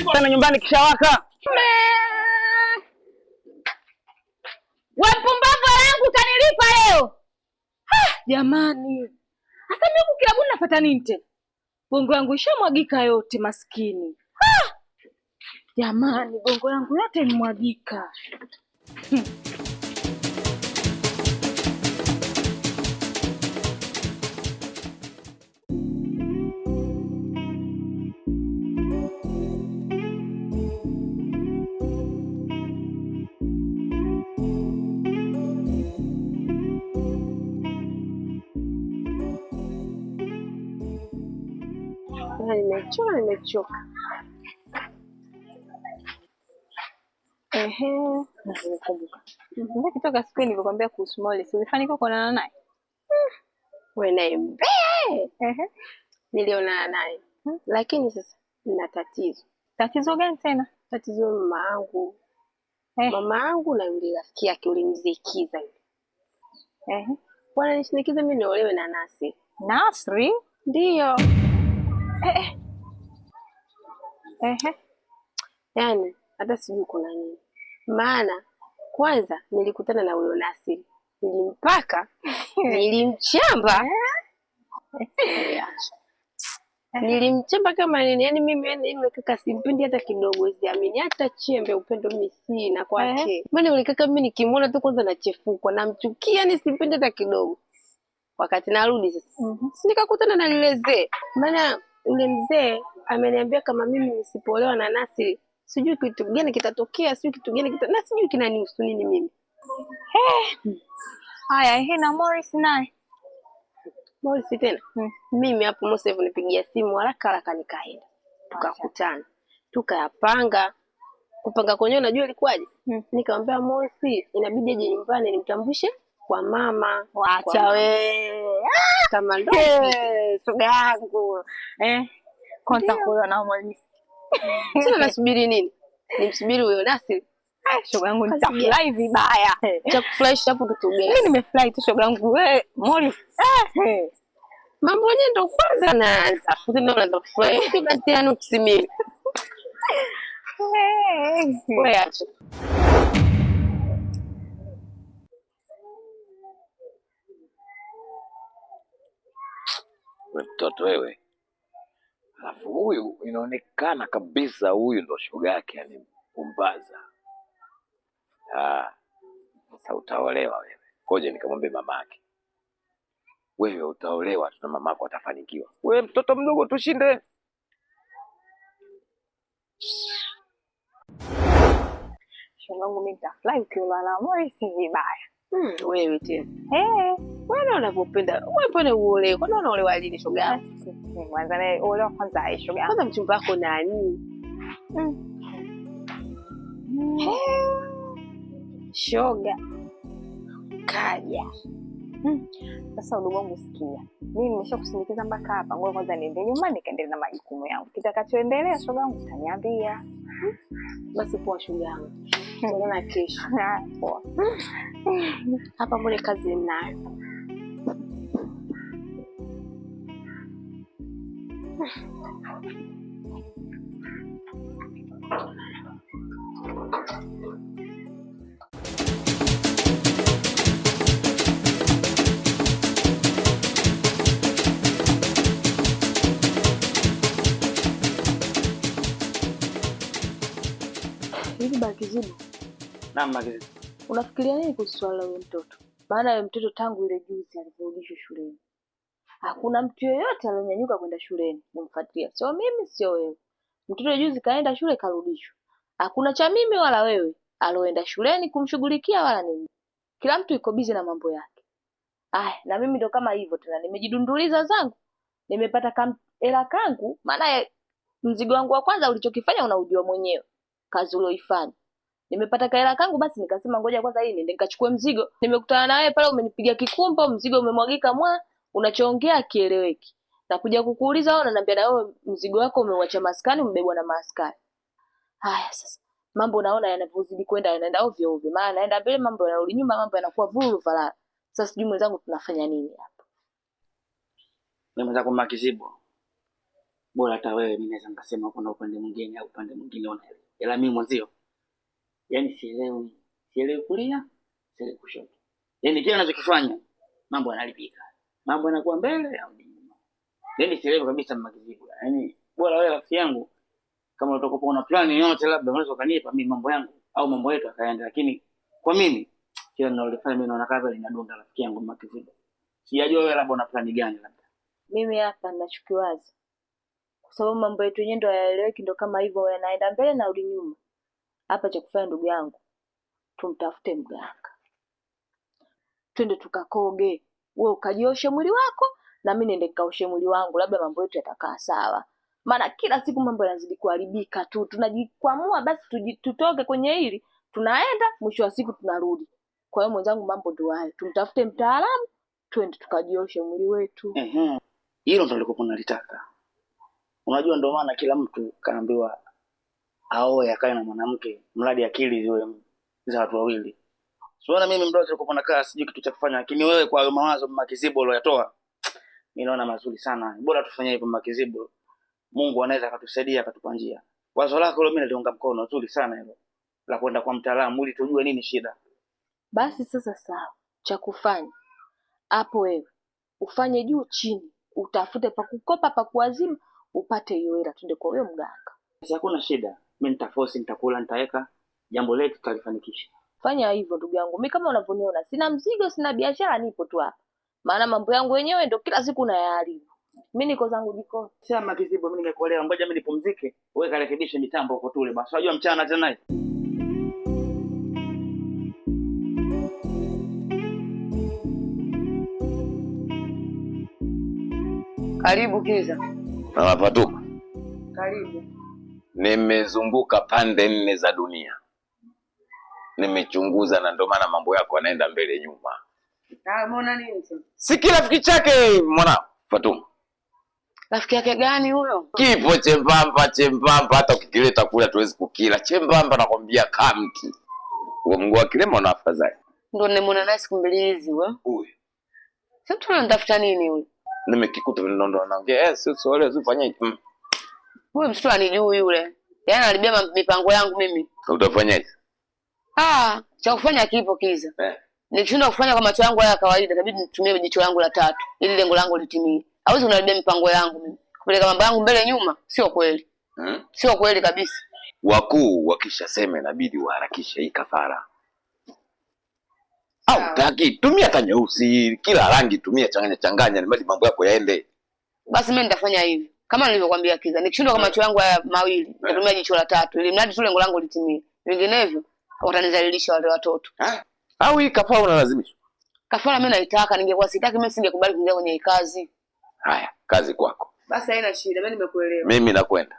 Sana nyumbani kishawaka. Wewe mpumbavu wangu utanilipa leo. Jamani. Sasa mimi kila bwana nafuata nini tena? Bongo yangu ishamwagika yote maskini. Jamani, bongo yangu yote imwagika. Nimechoka. Nakumbuka. Ndio kitoka siku nilikwambia kuhusu Molly. Ulifanikiwa kuonana naye? Wewe naye mbee. Nilionana naye. Lakini sasa nina tatizo. Tatizo gani tena? Tatizo mama yangu na yule rafiki yake ulimzikiza yule. Bwana nishinikiza mimi niolewe na Nasri. Nasri? Ndio. Yaani hata sijui kuna nini. Maana kwanza nilikutana na huyo Nasri. Nilimpaka, nilimchamba. Nilimchamba kama nini? Yaani mimi yule kaka simpendi hata kidogo, siamini hata chembe upendo mimi sina kwake. Maana yule kaka mimi nikimuona tu kwanza nachefukwa, namchukia, yani simpendi hata kidogo. Wakati narudi sasa. Nikakutana na yule mzee. Maana yule mzee ameniambia kama mimi nisipoolewa na Nasri, sijui kitu gani kitatokea, sijui kitu gani na sijui kinanihusu nini mimi. Haya, na Morris naye. Morris tena. Mimi hapo Mose nipigia simu haraka nikaenda. Tukakutana. Tukayapanga. Kupanga kwenyewe unajua ilikuwaje? Nikamwambia Morris inabidi aje nyumbani nimtambulishe kwa mama. Acha wewe. Kama ndo shoga yangu. Kwanza kuona Morris. Sasa nasubiri nini? Nimsubiri huyo Nasri. Shoga yangu nitafurahi vibaya. Cha kufurahi hapo tutugea. Mimi nimefurahi tu shoga yangu wewe Morris. Mambo yenyewe ndo kwanza naanza. Futi ndo naanza kufurahi. Kibatiano kusimimi. Wewe acha. Mtoto wewe. Alafu huyu inaonekana kabisa huyu ndo shoga yake alimpumbaza. Sasa utaolewa wewe. Ngoja nikamwambie mamake. Wewe utaolewa na mamako atafanikiwa. Wewe mtoto mdogo tushinde. Shoga yangu mimi nitafurahi ukiwa na Morris vibaya. Wewe tena. Wewe unapopenda. Wewe pone uolewe. Kwani unaolewa lini shoga yangu? Kwanza naye olewa kwanza shoga yangu. Kwanza mchumba wako nani? Shoga kaja. Sasa udogo wangu sikia. Mimi nimeshakusindikiza mpaka hapa. Ngoja kwanza niende nyumbani nikaendelea na majukumu yangu. Kitakachoendelea shoga yangu utaniambia. Basi poa shoga yangu. Tunaona kesho. Poa. Hapa mbona kazi ninayo? Hivi Bakizibu. Naam Bakizibu. Unafikiria nini kuhusu swala la yule mtoto? Maana yule mtoto tangu ile juzi alivyorudishwa shuleni. Hakuna mtu yeyote aliyonyanyuka kwenda shuleni kumfuatilia. Sio mimi, sio wewe. Mtoto juzi kaenda shule karudishwa. Hakuna cha mimi wala wewe aloenda shuleni kumshughulikia wala nini. Kila mtu yuko busy na mambo yake. Na mimi ndo kama hivyo tena nimejidunduliza zangu. Nimepata hela kangu, maana mzigo wangu wa kwanza ulichokifanya unaujua mwenyewe. Kazi ulioifanya. Nimepata hela kangu basi nikasema ngoja kwanza hii niende nikachukue mzigo. Nimekutana na wewe pale umenipiga kikumbo, mzigo umemwagika unachoongea kieleweki. Na kuja kukuuliza wewe unaniambia na wewe mzigo wako umeuacha maskani umebebwa na maaskari. Haya sasa. Mambo naona yanavozidi kwenda yanaenda ovyo ovyo. Maana naenda mbele mambo yanarudi nyuma, mambo yanakuwa vuru vala. Sasa sijui mwenzangu tunafanya nini hapa. Mimi mwenzangu Bakizibu. bora hata wewe mimi naweza nikasema kuna upande mwingine au upande mwingine unaelewa. Ila mimi mwanzio yani sielewi kulia, sielewi kushoto. Yani kila ninachokifanya mambo yanalipika. Mambo yanakuwa mbele au nyuma. Yani sielewi kabisa Makizibu. Yani bora wewe rafiki yangu kama utakopo una plan yoyote labda unaweza kanipa mimi mambo yangu au mambo yetu akaenda, lakini kwa mimi kila ninalofanya mimi naona kama linadonda rafiki yangu Makizibu. Sijajua wewe labda una plan gani labda. Mimi hapa ninachokiwaza, kwa sababu mambo yetu yenyewe ndio hayaeleweki, ndio kama hivyo yanaenda mbele na rudi nyuma. Hapa cha kufanya ndugu yangu, tumtafute mganga, twende tukakoge, wewe ukajioshe mwili wako na mimi nende kaoshe mwili wangu, labda mambo yetu yatakaa sawa. Maana kila siku mambo yanazidi kuharibika tu, tunajikwamua basi tutoke kwenye hili, tunaenda mwisho wa siku tunarudi. Kwa hiyo mwenzangu, mambo ndio hayo, tumtafute mtaalamu, twende tukajioshe mwili wetu. Hilo ndio nilikuwa nalitaka. Unajua ndio maana kila mtu kaambiwa aoe akae na mwanamke mradi akili ziwe za watu wawili. Siona mimi mdogo nilikuwa nakaa sijui kitu cha kufanya, lakini wewe kwa hayo mawazo Makizibu uliyatoa mimi naona mazuri sana. Bora tufanye hivyo Makizibu. Mungu anaweza akatusaidia akatupa njia. Wazo lako leo mimi naliunga mkono, nzuri sana hilo. La kwenda kwa mtaalamu ili tujue nini shida. Basi sasa sawa. Cha kufanya hapo wewe ufanye juu chini, utafute pa kukopa pa kuazima, upate hiyo hela, twende kwa huyo mganga. Sasa hakuna shida. Mimi nitaforce, nitakula, nitaweka jambo letu tutalifanikisha. Fanya hivyo ndugu yangu. Mimi kama unavyoniona sina mzigo, sina biashara, nipo tu hapa. Maana mambo yangu yenyewe ndio kila siku nayaharibu. Mimi niko zangu jikoni. Sasa Makizibu, mimi ningekuelewa, ngoja mimi nipumzike. Wewe karekebishe mitambo huko tule basi. Unajua mchana tena hivi. Karibu Kiza. Mama Fatuma. Karibu. Nimezunguka pande 4 za dunia. Nimechunguza na ndio maana mambo yako yanaenda mbele nyuma. Umeona nini tena? Si kila rafiki chake mwanao Fatuma. Rafiki yake gani huyo? Kipo chembamba hata ukikileta kula tuwezi kukila. Chembamba nakwambia kamti. Huo mguu wa kilema una afadhali. Ndio nimeona naye siku mbili hizi wewe. Huyo. Sasa tunatafuta nini huyo? Nimekikuta ndo naongea sio wale usifanye. Wewe mtoto anijui yule. Yaani alibeba mipango yangu mimi. Utafanyaje? Cha kufanya kipo Kiza. Nikishinda kufanya kwa macho yangu haya kawaida, inabidi nitumie jicho langu la tatu ili lengo langu litimie. Hawezi kunaribia mipango yangu mimi. Kupeleka mambo yangu mbele nyuma sio kweli. Sio kweli kabisa. Wakuu wakishasema inabidi waharakishe hii kafara. Au taki tumia hata nyeusi, kila rangi tumia, changanya ni mambo yako yaende. Basi mimi nitafanya hivi. Kama nilivyokuambia Kiza, nikishindwa kwa macho yangu haya mawili, nitatumia jicho la tatu ili mradi tu lengo langu litimie. Vinginevyo watanizalilisha wale watoto. Au hii kafara unalazimisha? Kafara mimi naitaka, ningekuwa sitaki mimi singekubali kuingia kwenye hii kazi. Haya, kazi kwako. Basi haina shida, mimi nimekuelewa. Mimi nakwenda.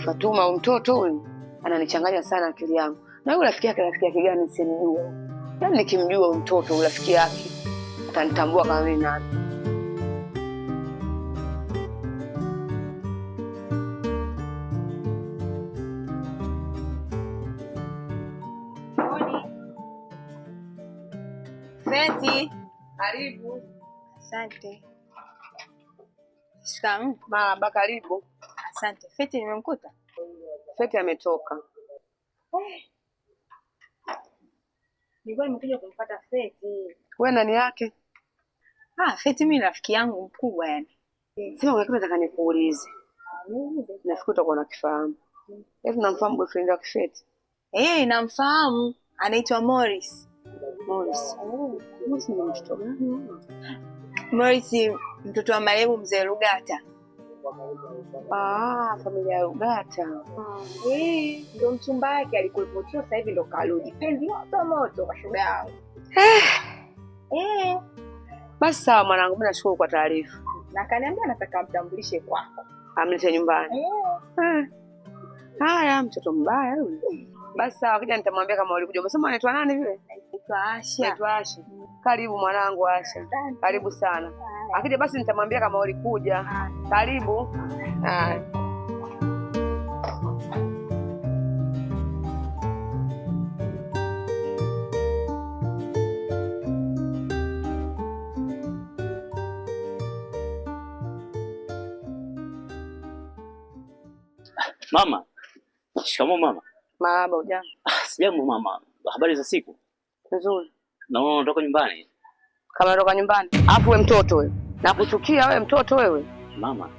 Fatuma mtoto huyu ananichanganya sana akili yangu. Na yule rafiki yake gani simjua. Yaani nikimjua mtoto yule rafiki yake atanitambua kama mimi nani. Feti. Karibu. Asante. Shikamoo. Baba karibu. Asante. Feti nimemkuta? Feti ametoka. Nilikuwa nimekuja kumfuata Feti. Wewe nani yake? Feti mimi rafiki yangu mkubwa yani. Sema kuna kitu nataka nikuulize. Nafikiri utakuwa unakifahamu. Hivi unamfahamu boyfriend wake Feti? Namfahamu. Anaitwa Morris. Morris ni mtoto gani? Morris mtoto wa marehemu mzee Rugata. Familia ya Rugata. Ndio mchumba wake alikuwepo tu, sasa hivi ndo karudi. Penzi moto kwa shoga yangu. Basi sawa mwanangu, mimi nashukuru kwa taarifa. Na kaniambia nataka mtambulishe kwako. Amlete nyumbani. Haya, mtoto mbaya yule. Basi sawa, kija nitamwambia kama ulikuja. Umesema anaitwa nani vile? Anaitwa Asha. Karibu mwanangu Asha. Karibu sana. Akija basi nitamwambia kama ulikuja. Karibu. Mama. Shikamoo mama. Marahaba, ujambo? Sijambo mama. Habari za siku? Nzuri. Na wewe unatoka nyumbani? Kama unatoka nyumbani? Alafu wewe mtoto wewe. Nakuchukia wewe mtoto wewe. Mama.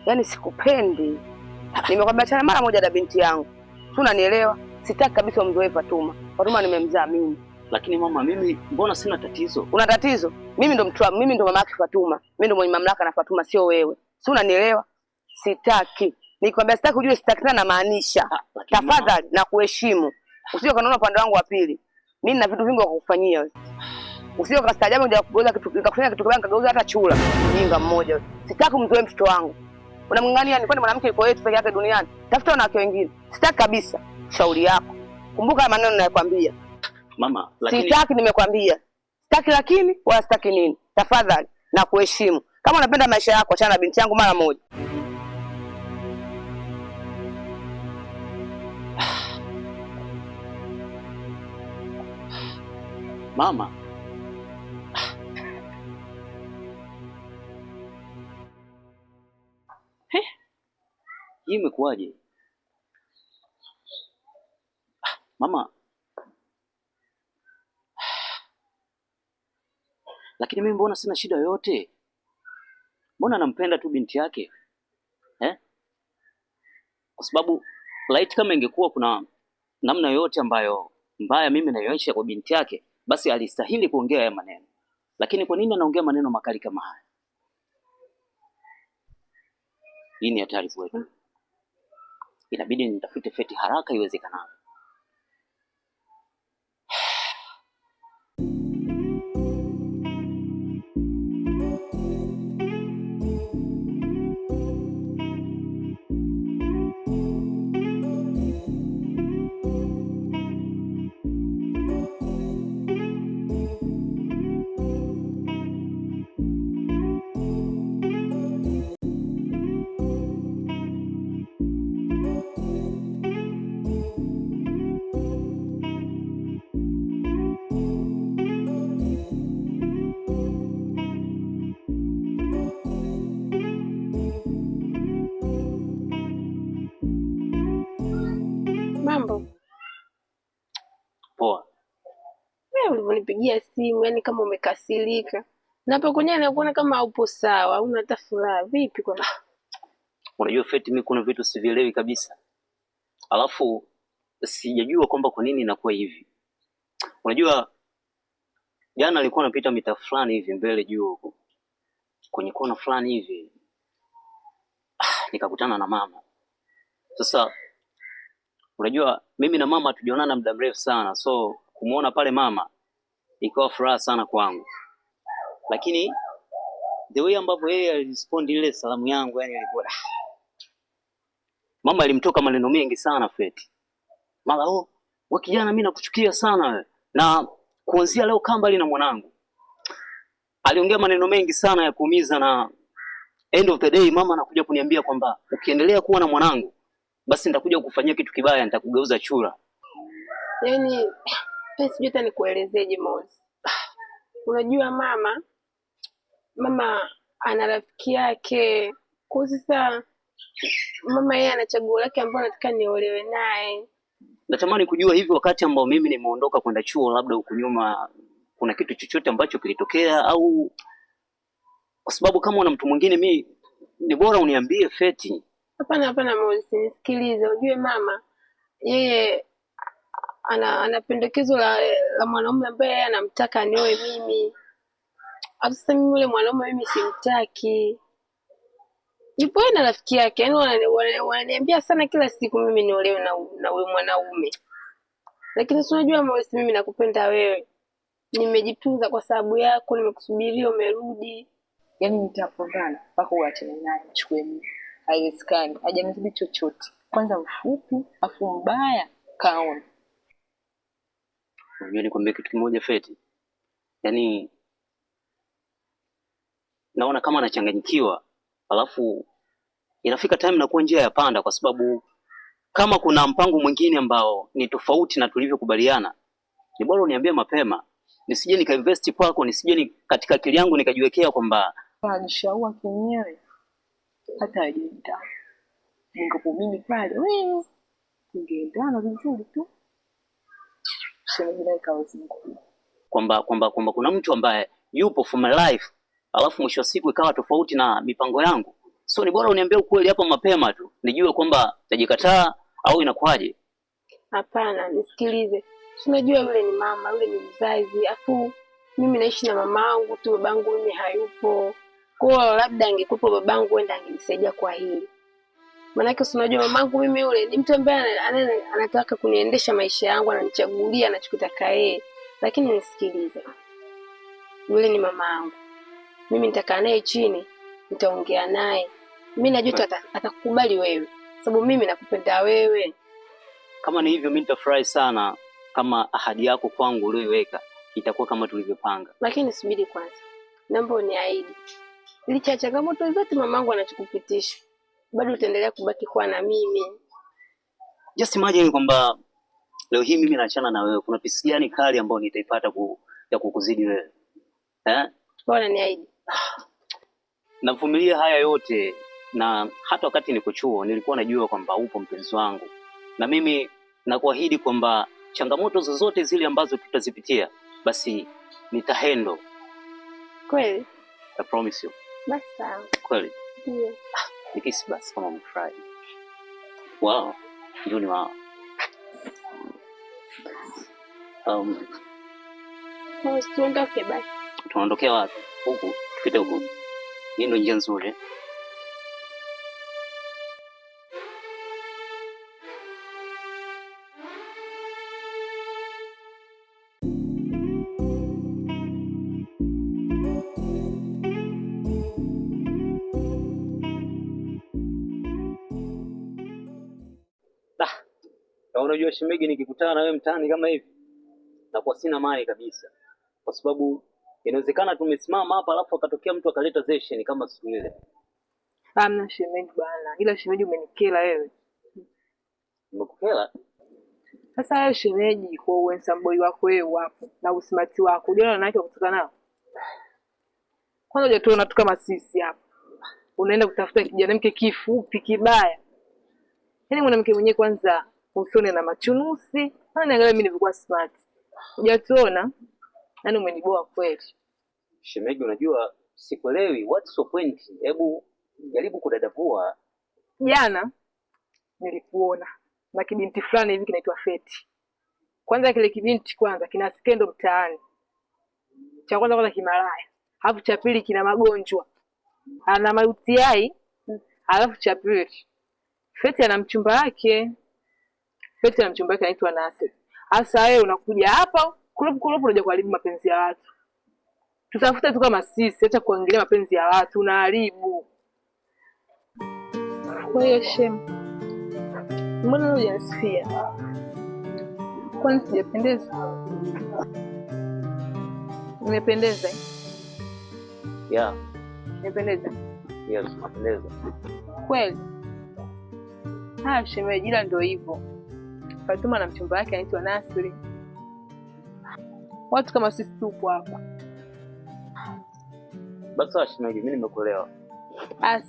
Yaani sikupendi. Nimekwambia achana mara moja na binti yangu. Tu unanielewa? Sitaki kabisa umzoe Fatuma. Fatuma nimemzaa mimi. Lakini mama, mimi mbona sina tatizo? Una tatizo? Mimi ndo mama yake Fatuma. Mimi ndo mwenye mamlaka na Fatuma, sio wewe. Si unanielewa? Sitaki. Nikwambia sitaki ujue sitaki tena, maanisha. Tafadhali na kuheshimu. Usije kanaona upande wangu wa pili. Mimi nina vitu vingi vya kukufanyia wewe. Usije ukastaajabu ndio kugeuza kitu nikakufanya kitu kibaya nikageuza hata chura. Mjinga mmoja wewe. Sitaki umzoe mtoto wangu. Unamng'ang'ania ni kwani mwanamke yuko yetu peke yake duniani? Tafuta wanawake wengine. Sitaki kabisa. Shauri yako. Kumbuka maneno ninayokuambia. Mama, lakini sitaki, nimekwambia. Sitaki lakini wala sitaki nini. Tafadhali na kuheshimu. Kama unapenda maisha yako achana na binti yangu mara moja. Mama. Hii imekuwaje? Mama. Lakini mimi mbona sina shida yoyote? Mbona nampenda tu binti yake? Kwa sababu light kama ingekuwa kuna namna yoyote ambayo mbaya mimi naionyesha kwa binti yake, basi alistahili kuongea haya maneno. Lakini kwa nini anaongea maneno makali kama haya? Hii ni hatari kwetu. Inabidi nitafute Feti haraka iwezekanavyo. Mambo Poa. wewe ulivyonipigia simu, yani kama umekasirika. Napo kwenyewe nakuona kama haupo sawa, una hata furaha. Vipi kwa? Unajua Feti, mimi kuna vitu sivielewi kabisa. Alafu sijajua kwamba kwa nini inakuwa hivi. Unajua jana alikuwa anapita mita fulani hivi mbele juu huko. Kwenye kona fulani hivi. Nikakutana na mama. Sasa unajua mimi na mama tujaonana muda mrefu sana, so kumuona pale mama ikawa furaha sana kwangu. Lakini the way ambavyo yeye alirespond ile salamu yangu, yani ilikuwa mama alimtoka maneno mengi sana Feti. Mara wewe kijana, mimi nakuchukia sana wewe. Na kuanzia leo kaa mbali na mwanangu. Aliongea maneno mengi sana ya kuumiza, na end of the day mama anakuja kuniambia kwamba ukiendelea kuwa na mwanangu basi nitakuja kukufanyia kitu kibaya, nitakugeuza chura. Yani sijui hata nikuelezeje Mozi. Unajua mama ana rafiki yake. Kwa sasa mama yeye ana chaguo lake ambalo nataka niolewe naye. Natamani kujua hivi wakati ambao mimi nimeondoka kwenda chuo, labda huko nyuma kuna kitu chochote ambacho kilitokea, au kwa sababu kama una mtu mwingine mimi ni bora uniambie Feti. Hapana Mozi, nisikilize. Ujue mama yeye ana pendekezo la mwanaume ambaye yeye anamtaka nioe mimi. Sasa mimi yule mwanaume mimi simtaki. Yupo na rafiki yake, yani wananiambia sana kila siku mimi niolewe na wewe mwanaume. Lakini si unajua Mozi, mimi nakupenda wewe. Nimejitunza kwa sababu yako, nimekusubiria umerudi. Yaani nitapambana mpaka uachane naye achukue mimi. Haiwezekani. Hajanizidi chochote. Kwanza mfupi, afu mbaya kaona. Unajua nikwambie kitu kimoja Feti. Yaani naona kama anachanganyikiwa. Alafu inafika time na kuwa njia ya panda, kwa sababu kama kuna mpango mwingine ambao ni tofauti na tulivyokubaliana, ni bora uniambie mapema. Nisije nikainvest kwako, nisije katika akili yangu nikajiwekea kwamba Anajishaua kenyewe. Hata hajita. Ningekuwa mimi pale, wewe tungeendana vizuri tu. Shemeji naye kawazingua. Kwamba kuna mtu ambaye yupo for my life, alafu mwisho wa siku ikawa tofauti na mipango yangu. So ni bora uniambie ukweli hapa mapema tu, nijue kwamba tajikataa au inakuwaje. Hapana, nisikilize. Unajua yule ni mama, yule ni mzazi. Afu mimi naishi na mamangu tu, babangu mimi hayupo. Kwa hiyo labda angekuwepo babangu wenda angenisaidia kwa hili. Maana unajua mamangu mimi yule ni mtu ambaye anataka kuniendesha maisha yangu, ananichagulia anachotaka yeye. Lakini nisikilize. Yule ni mamangu. Mimi nitakaa naye chini, nitaongea naye. Mimi najua atakukubali wewe, sababu mimi nakupenda wewe. Kama ni hivyo mimi nitafurahi sana kama ahadi yako kwangu uliyoiweka itakuwa kama tulivyopanga. Lakini subiri kwanza. Naomba uniahidi. Licha ya changamoto zote mamangu anachokupitisha, bado utaendelea kubaki kuwa na mimi. Just imagine kwamba leo hii mimi naachana na wewe, kuna pisi gani kali ambayo nitaipata ya kukuzidi wewe? Bora niahidi. Navumilia haya yote, na hata wakati niko chuo nilikuwa najua kwamba upo mpenzi wangu. Na mimi nakuahidi kwamba changamoto zozote zile ambazo tutazipitia basi nitahendo. Kweli? I promise you. Basi sawa. Kweli? Ndio. Nikisi basi kama mfurahi. Wow. Ndio ni wao. Tuondoke basi. Tunaondokea wapi? Huku, tupite huku. Hii ndio njia nzuri. Na unajua shemegi, nikikutana na wewe mtaani kama hivi nakuwa sina amani kabisa, kwa sababu inawezekana tumesimama hapa alafu akatokea mtu akaleta zesheni kama siku ile. Hamna shemeji bana, ila shemeji umenikela wewe. Nimekukela? Sasa wewe shemeji, kwa uwensa boy wako wewe hapo na usimati wako, unajua wanawake kutoka nao. Kwanza hujatuona tu kama sisi hapa. Unaenda kutafuta kijana mke kifupi kibaya. Yaani mwanamke mwenyewe kwanza usone na machunusi. Angalia mimi nilikuwa smart. Hujatuona? Yaani umeniboa kweli. Shemeji, unajua sikuelewi what's the point. Hebu jaribu kudadavua. Jana nilikuona na kibinti fulani hivi kinaitwa Feti. Kwanza kile kibinti kwanza kina skendo mtaani. Cha kwanza kimalaya. Alafu cha pili kina magonjwa. Ana mautiai. Alafu cha pili Feti ana mchumba wake. Feti ana mchumba wake anaitwa Nasir. Sasa wewe unakuja hapa kurupu unaja kuharibu mapenzi ya watu. Tutafuta tu kama sisi, acha kuangalia mapenzi ya watu, unaharibu. Kwa hiyo shem, mbona hujanisifia? Kwani sijapendeza? Nimependeza? Yeah. Nimependeza? Yes, nimependeza. Kweli? Shemeji, ila ndio hivyo. Fatuma na mchumba wake anaitwa Nasri. Watu kama sisi tupo hapa. Basi shemeji, mimi nimekuelewa.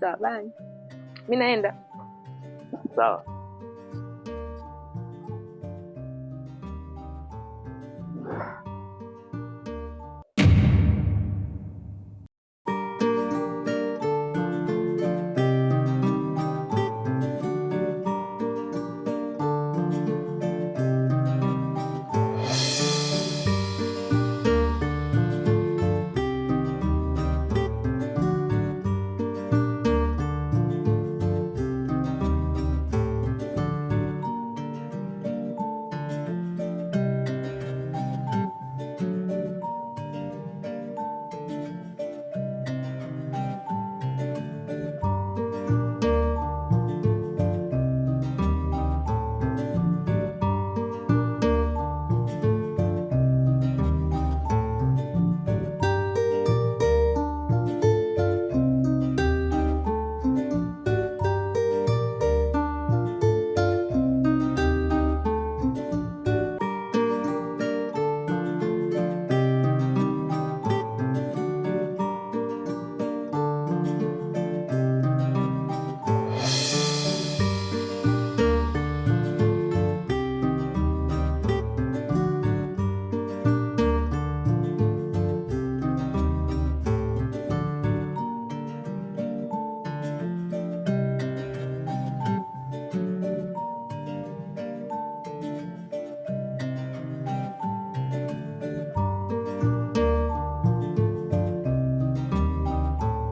Sawa, bye. Mimi naenda. Sawa.